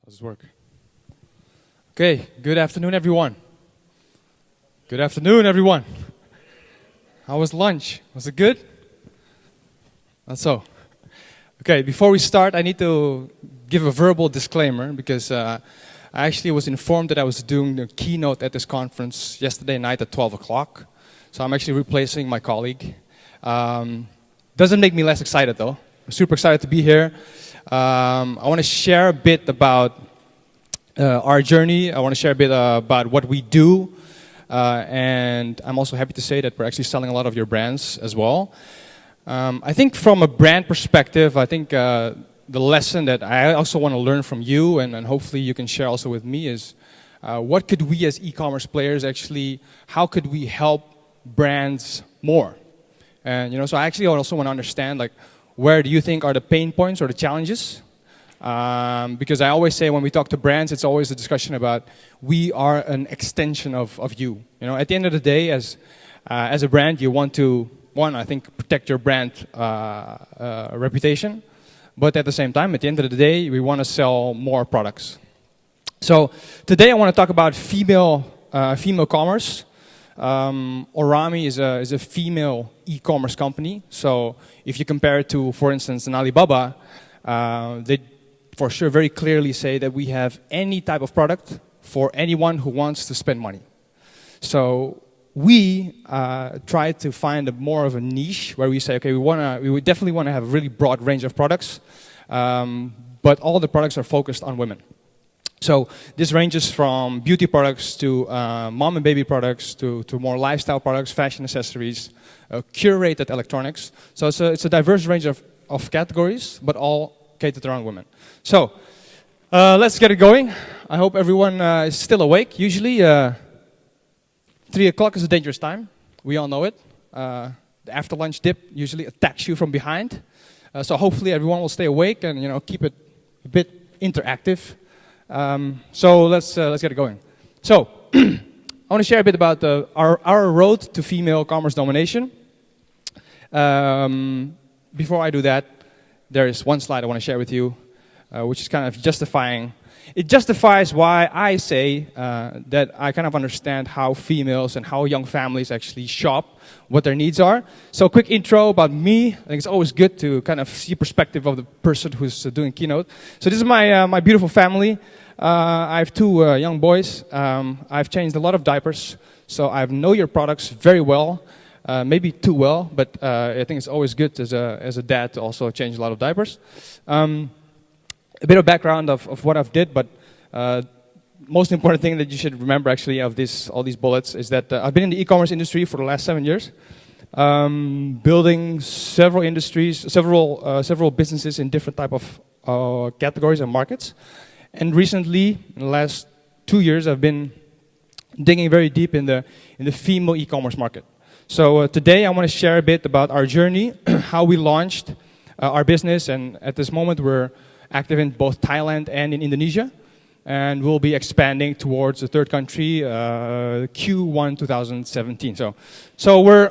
Does this work? Okay, good afternoon, everyone. Good afternoon, everyone. How was lunch? Was it good? That's so. Okay, before we start, I need to give a verbal disclaimer because I actually was informed that I was doing the keynote at this conference yesterday night at 12 o'clock. So I'm actually replacing my colleague. Doesn't make me less excited though. I'm super excited to be here. I want to share a bit about our journey. I want to share a bit about what we do. And I'm also happy to say that we're actually selling a lot of your brands as well. I think from a brand perspective, I think the lesson that I also want to learn from you and hopefully you can share also with me is what could we as e-commerce players actually, how could we help brands more? And so I actually also want to understand like where do you think are the pain points or the challenges? Because I always say when we talk to brands, it's always a discussion about we are an extension of you. At the end of the day, as a brand, you want to, I think, protect your brand reputation. But at the same time, at the end of the day, we want to sell more products. So today I want to talk about female commerce. Orami is a female e-commerce company. So if you compare it to, for instance, an Alibaba, they for sure very clearly say that we have any type of product for anyone who wants to spend money. So we try to find more of a niche where we say, okay, we would definitely want to have a really broad range of products, but all the products are focused on women. So this ranges from beauty products to mom and baby products to more lifestyle products, fashion accessories, curated electronics. So it's a diverse range of categories, but all catered around women. So let's get it going. I hope everyone is still awake. Usually 3 o'clock is a dangerous time. We all know it. The after lunch dip usually attacks you from behind. So hopefully everyone will stay awake and keep it a bit interactive. So let's get it going. So I want to share a bit about our road to female commerce domination. Before I do that, there is one slide I want to share with you, which is kind of justifying. It justifies why I say that I kind of understand how females and how young families actually shop, what their needs are. So quick intro about me. I think it's always good to kind of see perspective of the person who's doing Keynote. So this is my beautiful family. I have 2 young boys. I've changed a lot of diapers, so I know your products very well. Maybe too well, but I think it's always good as a dad to also change a lot of diapers. A bit of background of what I've did, but most important thing that you should remember actually of all these bullets is that I've been in the e-commerce industry for the last 7 years, building several industries, several businesses in different type of categories and markets. And recently, in the last 2 years, I've been digging very deep in the female e-commerce market. So today I want to share a bit about our journey, how we launched our business, and at this moment we're active in both Thailand and in Indonesia, and we'll be expanding towards the third country, Q1 2017. So we're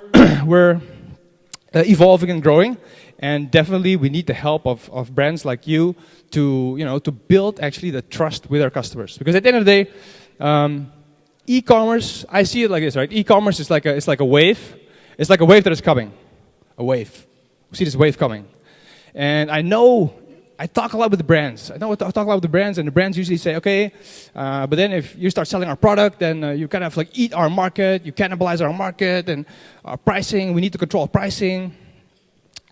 evolving and growing, and definitely we need the help of brands like you to build actually the trust with our customers, because at the end of the day. E-commerce, I see it like this, right? E-commerce is like a wave. It's like a wave that is coming. A wave. We see this wave coming. And I talk a lot with the brands. I talk a lot with the brands, and the brands usually say, okay, but then if you start selling our product, then you kind of like eat our market, you cannibalize our market, and our pricing, we need to control pricing.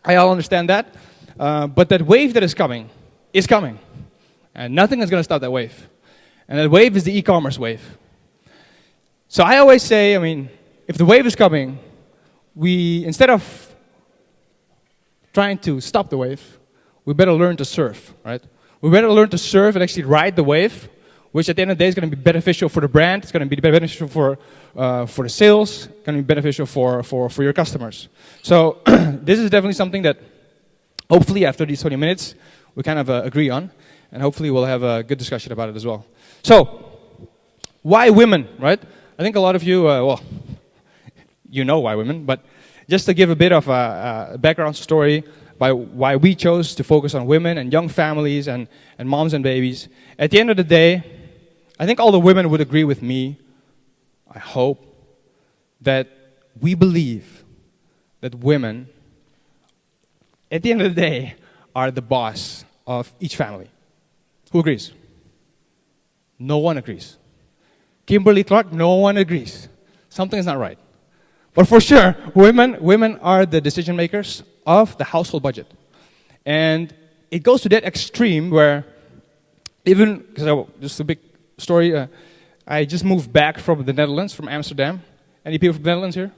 I all understand that. But that wave that is coming. And nothing is going to stop that wave. And that wave is the e-commerce wave. So I always say, if the wave is coming, instead of trying to stop the wave, we better learn to surf, right? We better learn to surf and actually ride the wave, which at the end of the day is going to be beneficial for the brand, it's going to be beneficial for the sales, it's going to be beneficial for your customers. So this is definitely something that hopefully after these 20 minutes, we kind of agree on, and hopefully we'll have a good discussion about it as well. So, why women, right? I think a lot of you, you know why women, but just to give a bit of a background story, why we chose to focus on women and young families and moms and babies. At the end of the day, I think all the women would agree with me, I hope, that we believe that women, at the end of the day, are the boss of each family. Who agrees? No one agrees. Kimberly Clark, no one agrees. Something is not right. But for sure, women are the decision makers of the household budget. And it goes to that extreme where even, because just a big story, I just moved back from the Netherlands, from Amsterdam. Any people from the Netherlands here?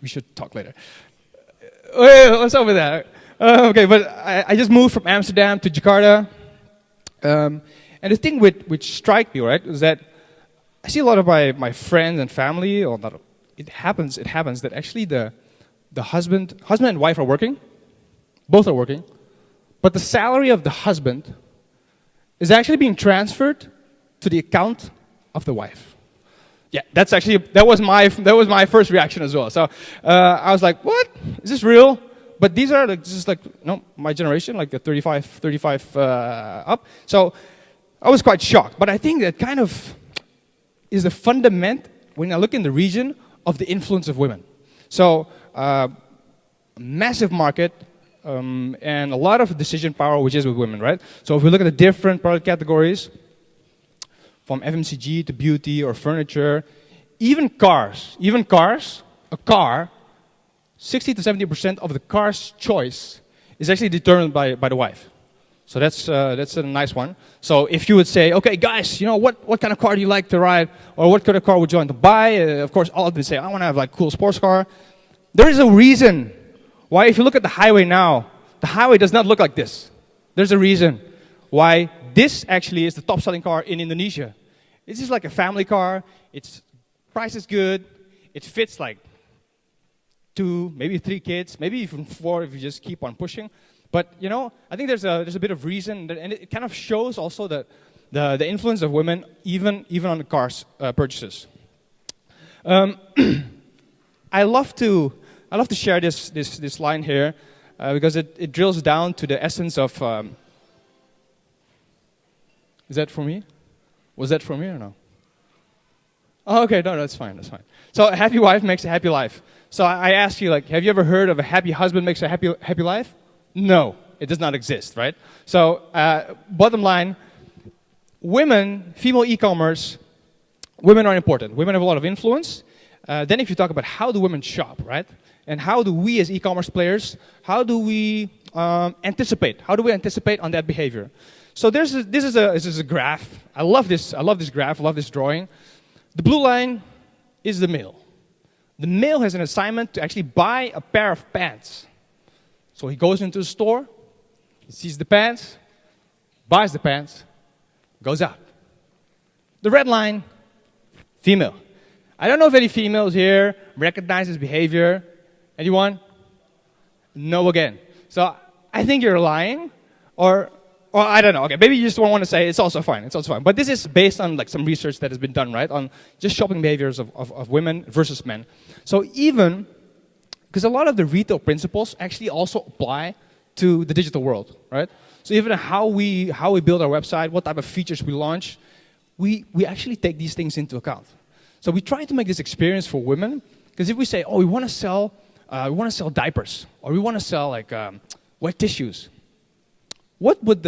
We should talk later. Wait, what's up with that? Okay, but I just moved from Amsterdam to Jakarta. And the thing which struck me, right, is that I see a lot of my friends and family, or not, it happens that actually the husband and wife are working, both are working, but the salary of the husband is actually being transferred to the account of the wife. Yeah, that was my first reaction as well. So I was like, what? Is this real? But these are just my generation, like the 35 up. So I was quite shocked. But I think that kind of is the fundament, when I look in the region, of the influence of women. So massive market and a lot of decision power, which is with women, right? So if we look at the different product categories, from FMCG to beauty or furniture, even cars, a car, 60 to 70% of the car's choice is actually determined by the wife. So that's a nice one. So if you would say, okay, guys, what kind of car do you like to ride, or what kind of car would you want to buy? Of course, all of them say, I want to have like cool sports car. There is a reason why, if you look at the highway now, the highway does not look like this. There's a reason why this actually is the top selling car in Indonesia. This is like a family car. Its price is good. It fits like 2, maybe 3 kids, maybe even 4 if you just keep on pushing. But I think there's a bit of reason, and it kind of shows also the influence of women even on the cars purchases. I love to share this line here because it drills down to the essence of. Is that for me? Was that for me or no? Oh, okay, no, that's fine. So a happy wife makes a happy life. So I asked you, have you ever heard of a happy husband makes a happy life? No, it does not exist, right? So bottom line, female e-commerce, women are important. Women have a lot of influence. Then if you talk about how do women shop, right? And how do we as e-commerce players, how do we anticipate? How do we anticipate on that behavior? So this is a graph. I love this graph. I love this drawing. The blue line is the male. The male has an assignment to actually buy a pair of pants. So he goes into the store, he sees the pants, buys the pants, goes out. The red line, female. I don't know if any females here recognize this behavior. Anyone? No again. So I think you're lying, or I don't know. Okay, maybe you just don't want to say it's also fine. But this is based on some research that has been done, right, on just shopping behaviors of women versus men. So even because a lot of the retail principles actually also apply to the digital world, right? So even how we build our website, what type of features we launch, we actually take these things into account. So we try to make this experience for women, because if we say, oh, we want to sell diapers, or we want to sell wet tissues, what would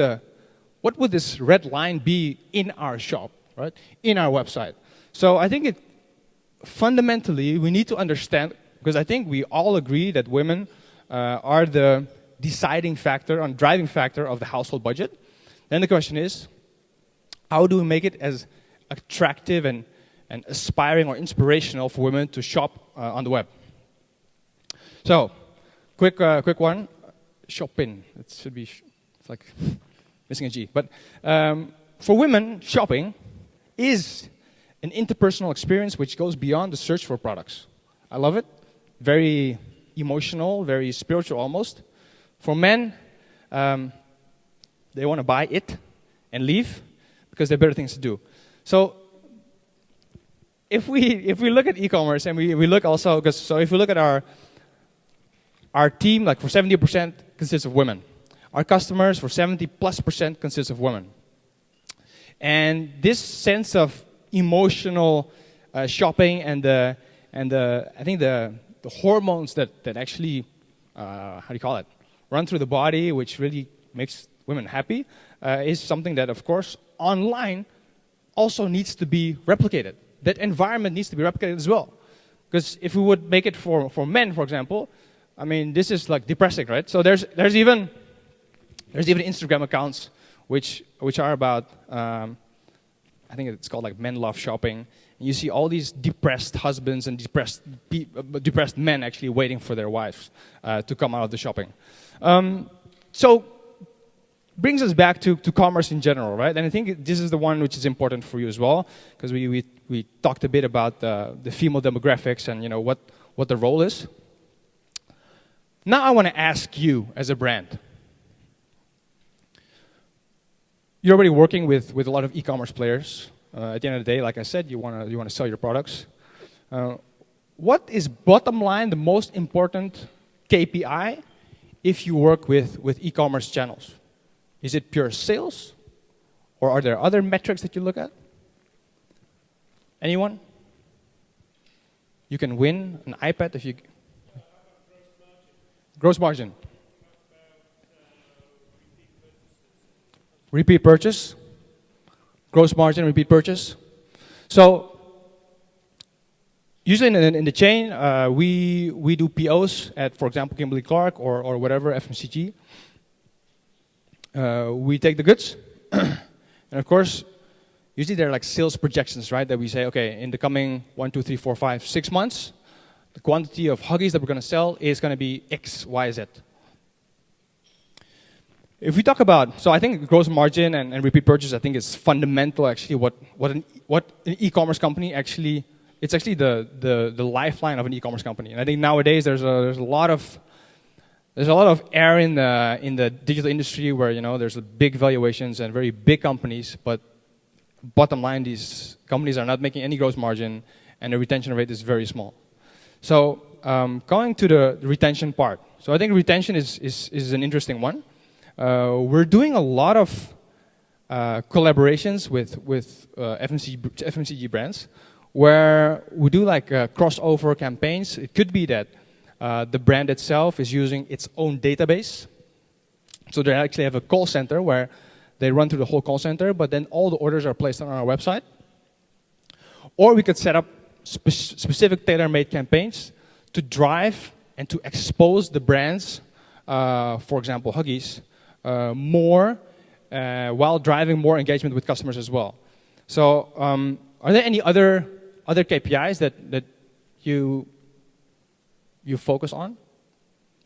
this red line be in our shop, right? In our website. So I think fundamentally we need to understand, because I think we all agree that women are the deciding factor, driving factor of the household budget. Then the question is, how do we make it as attractive and aspiring or inspirational for women to shop on the web? So, quick one, shopping. It should be. It's like missing a G. But for women, shopping is an interpersonal experience which goes beyond the search for products. I love it. Very emotional, very spiritual almost. For men, they want to buy it and leave because there are better things to do. So if we look at e-commerce and we look also, so if we look at our Our team, like for 70%, consists of women. Our customers, for 70+%, consists of women. And this sense of emotional shopping and I think the hormones that actually how do you call it, run through the body, which really makes women happy, is something that, of course, online also needs to be replicated. That environment needs to be replicated as well. Because if we would make it for men, for example, I mean, this is like depressing, right? So there's even Instagram accounts which are about, I think it's called like Men Love Shopping. And you see all these depressed husbands and depressed men actually waiting for their wives to come out of the shopping. So brings us back to commerce in general, right? And I think this is the one which is important for you as well, because we talked a bit about the female demographics and what the role is. Now I want to ask you as a brand. You're already working with a lot of e-commerce players. At the end of the day, like I said, you want to sell your products. What is bottom line the most important KPI if you work with e-commerce channels? Is it pure sales, or are there other metrics that you look at? Anyone? You can win an iPad if you. Gross margin. Repeat purchase. Gross margin, repeat purchase. So usually in the chain, we do POs at, for example, Kimberly-Clark or whatever, FMCG. We take the goods, and of course, usually there are like sales projections, right? That we say, okay, in the coming 1, 2, 3, 4, 5, 6 months, the quantity of Huggies that we're going to sell is going to be X, Y, Z. If we talk about, so I think gross margin and repeat purchase, I think is fundamental. Actually, what an e-commerce company actually, it's actually the lifeline of an e-commerce company. And I think nowadays there's a lot of air in the digital industry where there's big valuations and very big companies, but bottom line, these companies are not making any gross margin, and the retention rate is very small. So going to the retention part. So I think retention is an interesting one. We're doing a lot of collaborations with FMCG brands, where we do like crossover campaigns. It could be that the brand itself is using its own database. So they actually have a call center where they run through the whole call center, but then all the orders are placed on our website. Or we could set up specific tailor-made campaigns to drive and to expose the brands, for example, Huggies, more while driving more engagement with customers as well. So are there any other KPIs that you focus on?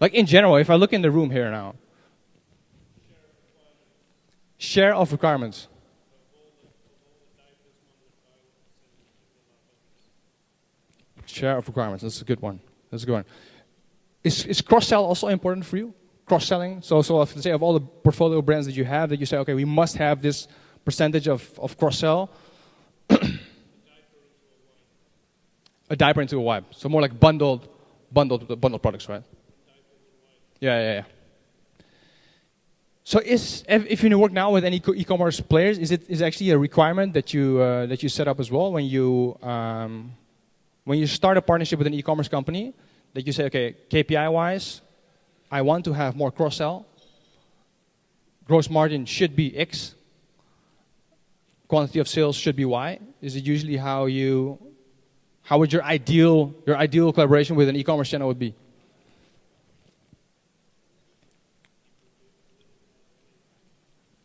Like in general, if I look in the room here now. Share of requirements. Share of requirements, that's a good one. That's a good one. Is cross-sell also important for you? Cross-selling? So if, let's say, of all the portfolio brands that you have, that you say, okay, we must have this percentage of cross-sell. A diaper into a wipe. So more like bundled products, right? Yeah. So if you work now with any e-commerce players, is it actually a requirement that you set up as well when you start a partnership with an e-commerce company, that you say, okay, KPI-wise, I want to have more cross-sell. Gross margin should be X. Quantity of sales should be Y. Is it usually how would your ideal collaboration with an e-commerce channel would be?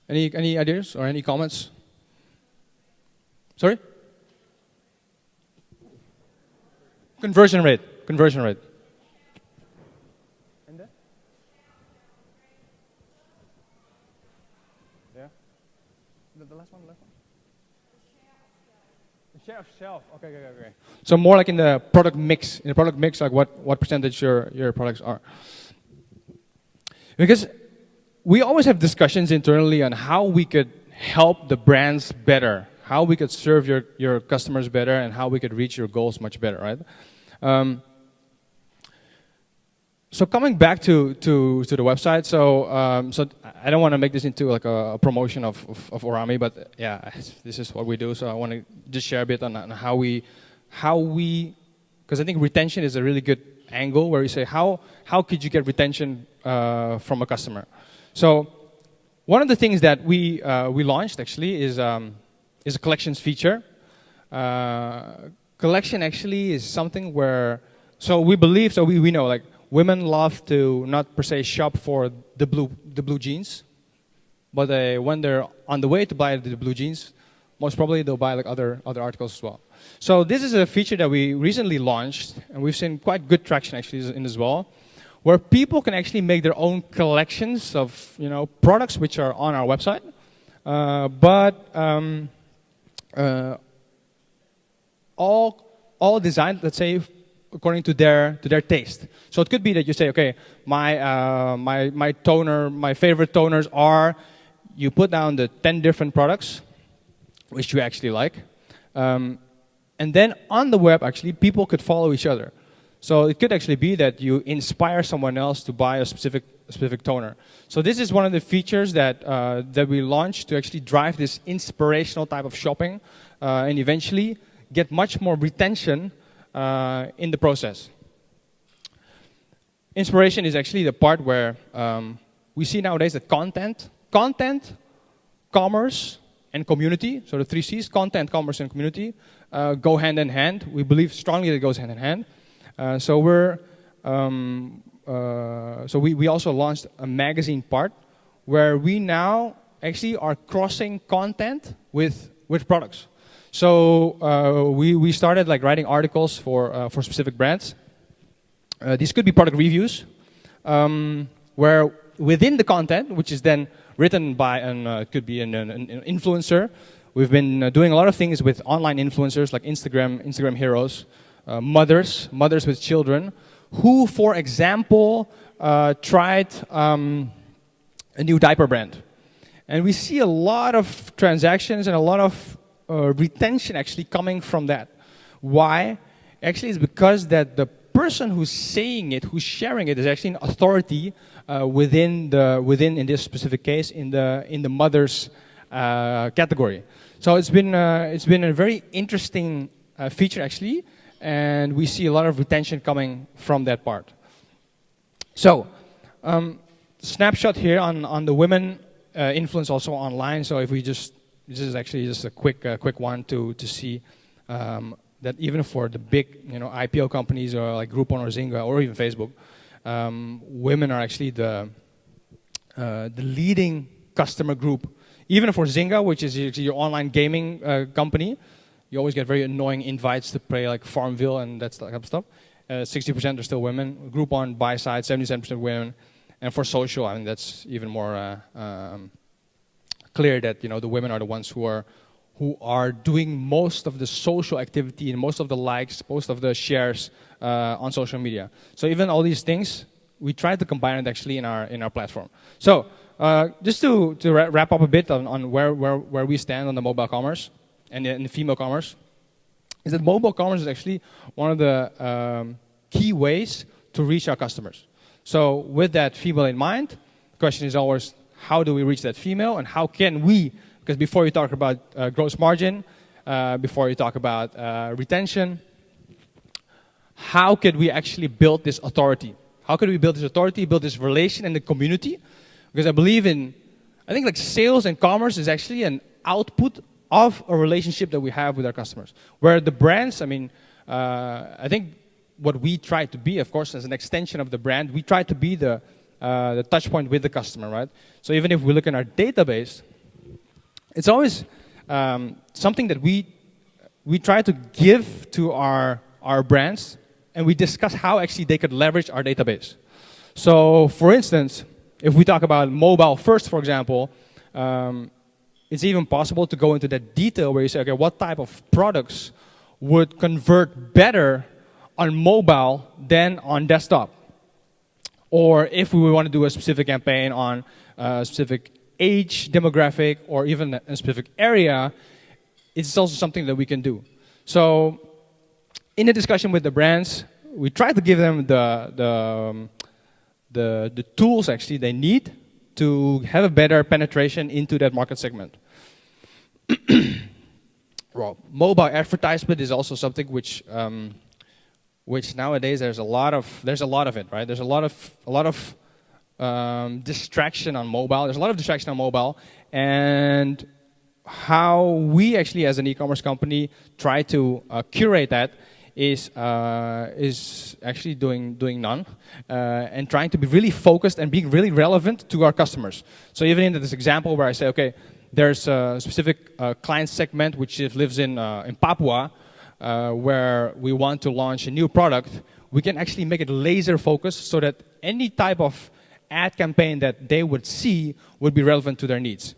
Any ideas or any comments? Sorry? Conversion rate. And then? Yeah. The last one. The share of shelf. Okay. So more like in the product mix. In the product mix, like what percentage your products are. Because we always have discussions internally on how we could help the brands better, how we could serve your customers better, and how we could reach your goals much better, right? So coming back to the website, so I don't want to make this into like a promotion of Orami, but yeah, this is what we do. So I want to just share a bit on how we, because I think retention is a really good angle where you say how could you get retention from a customer. So one of the things that we launched actually is a collections feature. Collection actually is something where, so we believe, so we know like women love to not per se shop for the blue jeans, but when they're on the way to buy the blue jeans, most probably they'll buy like other articles as well. So this is a feature that we recently launched, and we've seen quite good traction actually in as well, where people can actually make their own collections of products which are on our website, all designed, let's say, according to their taste. So it could be that you say, okay, my toner, my favorite toners are, you put down the 10 different products which you actually like, and then on the web actually people could follow each other. So it could actually be that you inspire someone else to buy a specific toner. So this is one of the features that we launched to actually drive this inspirational type of shopping and eventually get much more retention in the process. Inspiration is actually the part where we see nowadays that content, commerce, and community, so the 3 C's, content, commerce, and community, go hand in hand. We believe strongly that it goes hand in hand. So we also launched a magazine part where we now actually are crossing content with products. So we started like writing articles for specific brands. These could be product reviews, where within the content, which is then written by it could be an influencer. We've been doing a lot of things with online influencers like Instagram heroes, mothers with children, who, for example, tried a new diaper brand. And we see a lot of transactions and a lot of retention actually coming from that. Why? Actually, it's because that the person who's saying it, who's sharing it, is actually an authority within in this specific case in the mother's category. So it's been a very interesting feature actually, and we see a lot of retention coming from that part. So snapshot here on the women influence also online. So if we this is actually just a quick one to see that even for the big IPO companies or like Groupon or Zynga or even Facebook, women are actually the leading customer group. Even for Zynga, which is your online gaming company, you always get very annoying invites to play like Farmville and that type of stuff. 60% are still women. Groupon, buy side, 77% women. And for social, I mean that's even more clear that the women are the ones who are doing most of the social activity and most of the likes, most of the shares on social media. So even all these things, we try to combine it actually in our platform. So just to wrap up a bit on where we stand on the mobile commerce and the female commerce, is that mobile commerce is actually one of the key ways to reach our customers. So with that female in mind, the question is always, how do we reach that female, and how can we, because before you talk about gross margin, before you talk about retention, how could we actually build this authority? How could we build this authority, build this relation in the community? Because I think like sales and commerce is actually an output of a relationship that we have with our customers. Where the brands, I think what we try to be, of course, as an extension of the brand, we try to be the touch point with the customer, right? So even if we look in our database, it's always something that we try to give to our brands, and we discuss how actually they could leverage our database. So for instance, if we talk about mobile first, for example, it's even possible to go into that detail where you say, okay, what type of products would convert better on mobile than on desktop? Or if we want to do a specific campaign on a specific age demographic or even a specific area, it's also something that we can do. So in the discussion with the brands, we try to give them the tools actually they need to have a better penetration into that market segment. Well, mobile advertisement is also something which nowadays there's a lot of it, right? There's a lot of distraction on mobile. There's a lot of distraction on mobile, and how we actually, as an e-commerce company, try to curate that is actually doing none, and trying to be really focused and being really relevant to our customers. So even in this example where I say, okay, there's a specific client segment which lives in Papua, where we want to launch a new product, we can actually make it laser focused so that any type of ad campaign that they would see would be relevant to their needs.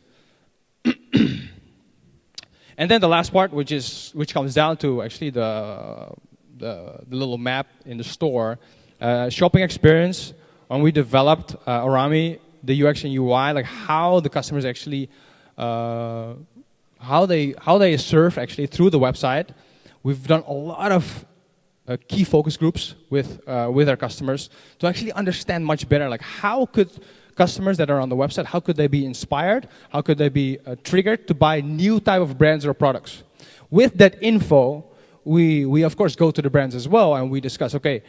And then the last part, which comes down to actually the little map in the store, shopping experience. When we developed Orami, the UX and UI, like how the customers actually, how they serve actually through the website. We've done a lot of key focus groups with our customers to actually understand much better, like how could customers that are on the website, how could they be inspired? How could they be triggered to buy new type of brands or products? With that info, we of course go to the brands as well and we discuss, okay,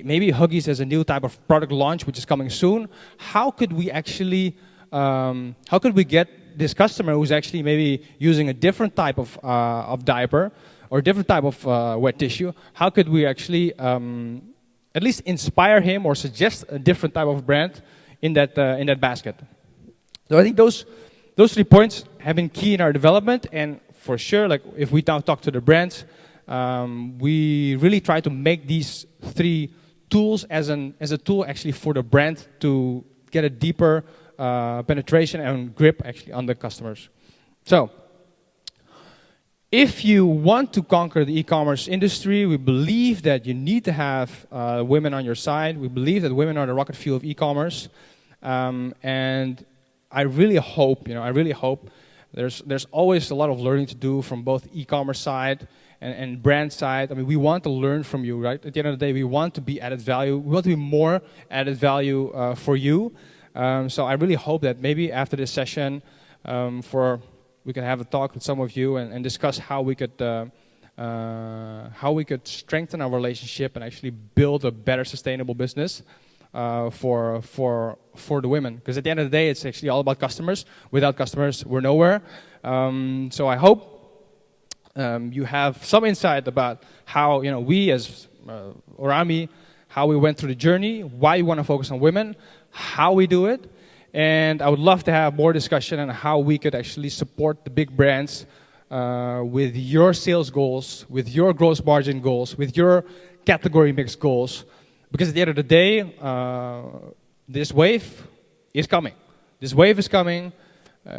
maybe Huggies has a new type of product launch which is coming soon. How could we actually, how could we get this customer who's actually maybe using a different type of diaper or a different type of wet tissue, how could we actually at least inspire him or suggest a different type of brand in that basket? So I think those 3 points have been key in our development, and for sure, like if we now talk to the brands, we really try to make these 3 tools as a tool actually for the brand to get a deeper penetration and grip actually on the customers. So if you want to conquer the e-commerce industry, we believe that you need to have women on your side. We believe that women are the rocket fuel of e-commerce. And I really hope, there's always a lot of learning to do from both e-commerce side and brand side. I mean, we want to learn from you, right? At the end of the day, we want to be added value. We want to be more added value for you. So I really hope that maybe after this session, we can have a talk with some of you and discuss how we could strengthen our relationship and actually build a better sustainable business for the women. Because at the end of the day, it's actually all about customers. Without customers, we're nowhere. So I hope you have some insight about how we as Orami, how we went through the journey, why we want to focus on women, how we do it. And I would love to have more discussion on how we could actually support the big brands with your sales goals, with your gross margin goals, with your category mix goals. Because at the end of the day, this wave is coming. This wave is coming.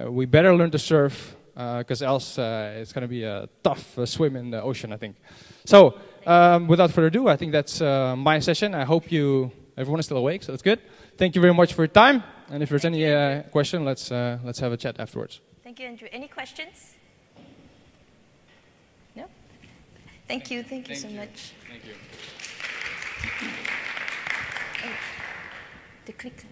We better learn to surf, because else it's going to be a tough swim in the ocean, I think. So without further ado, I think that's my session. I hope everyone is still awake, so that's good. Thank you very much for your time. And if there's any question, let's have a chat afterwards. Thank you, Andrew. Any questions? No? Thank you so much. Thank you. Oh, the clicker.